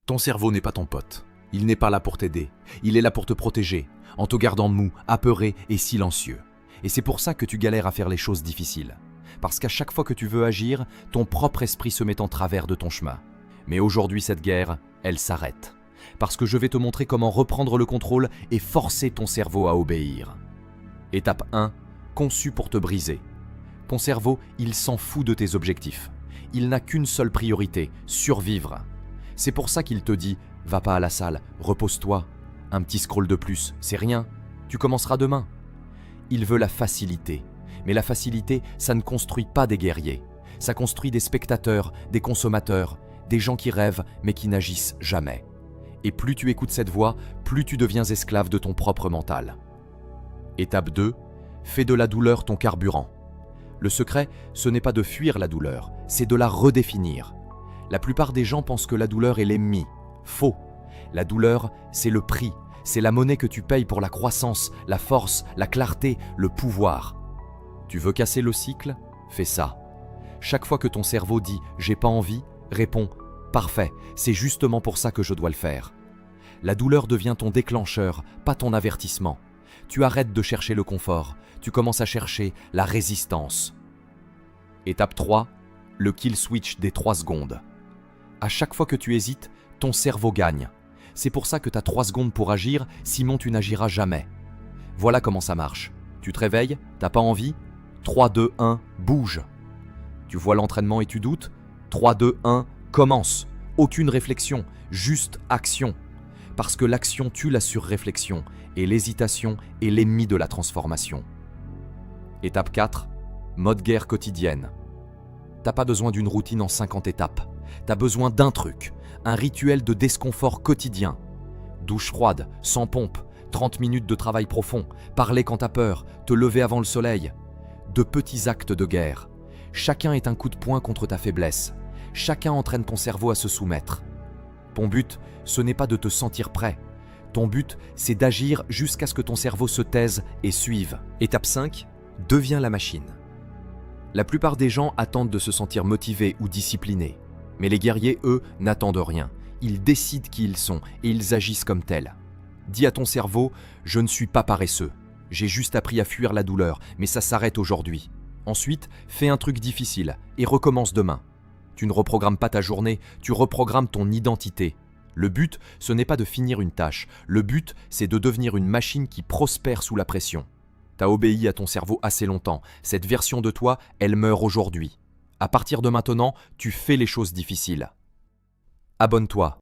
Ton cerveau n'est pas ton pote. Il n'est pas là pour t'aider. Il est là pour te protéger, en te gardant mou, apeuré et silencieux. Et c'est pour ça que tu galères à faire les choses difficiles. Parce qu'à chaque fois que tu veux agir, ton propre esprit se met en travers de ton chemin. Mais aujourd'hui, cette guerre, elle s'arrête. Parce que je vais te montrer comment reprendre le contrôle et forcer ton cerveau à obéir. Étape 1, conçu pour te briser. Ton cerveau, il s'en fout de tes objectifs. Il n'a qu'une seule priorité, survivre. C'est pour ça qu'il te dit « Va pas à la salle, repose-toi. Un petit scroll de plus, c'est rien. Tu commenceras demain. » Il veut la facilité. Mais la facilité, ça ne construit pas des guerriers. Ça construit des spectateurs, des consommateurs, des gens qui rêvent mais qui n'agissent jamais. Et plus tu écoutes cette voix, plus tu deviens esclave de ton propre mental. Étape 2, fais de la douleur ton carburant. Le secret, ce n'est pas de fuir la douleur, c'est de la redéfinir. La plupart des gens pensent que la douleur est l'ennemi. Faux. La douleur, c'est le prix, c'est la monnaie que tu payes pour la croissance, la force, la clarté, le pouvoir. Tu veux casser le cycle? Fais ça. Chaque fois que ton cerveau dit « j'ai pas envie », réponds « parfait, c'est justement pour ça que je dois le faire ». La douleur devient ton déclencheur, pas ton avertissement. Tu arrêtes de chercher le confort, tu commences à chercher la résistance. Étape 3, le kill switch des 3 secondes. À chaque fois que tu hésites, ton cerveau gagne. C'est pour ça que tu as 3 secondes pour agir, sinon tu n'agiras jamais. Voilà comment ça marche. Tu te réveilles, t'as pas envie? 3, 2, 1, bouge. Tu vois l'entraînement et tu doutes? 3, 2, 1, commence. Aucune réflexion, juste action. Parce que l'action tue la surréflexion et l'hésitation est l'ennemi de la transformation. Étape 4, mode guerre quotidienne. T'as pas besoin d'une routine en 50 étapes. T'as besoin d'un truc, un rituel de disconfort quotidien. Douche froide, sans pompe, 30 minutes de travail profond, parler quand t'as peur, te lever avant le soleil. De petits actes de guerre. Chacun est un coup de poing contre ta faiblesse. Chacun entraîne ton cerveau à se soumettre. Ton but, ce n'est pas de te sentir prêt. Ton but, c'est d'agir jusqu'à ce que ton cerveau se taise et suive. Étape 5, deviens la machine. La plupart des gens attendent de se sentir motivés ou disciplinés. Mais les guerriers, eux, n'attendent rien. Ils décident qui ils sont et ils agissent comme tels. Dis à ton cerveau, je ne suis pas paresseux. J'ai juste appris à fuir la douleur, mais ça s'arrête aujourd'hui. Ensuite, fais un truc difficile et recommence demain. Tu ne reprogrammes pas ta journée, tu reprogrammes ton identité. Le but, ce n'est pas de finir une tâche. Le but, c'est de devenir une machine qui prospère sous la pression. T'as obéi à ton cerveau assez longtemps. Cette version de toi, elle meurt aujourd'hui. À partir de maintenant, tu fais les choses difficiles. Abonne-toi.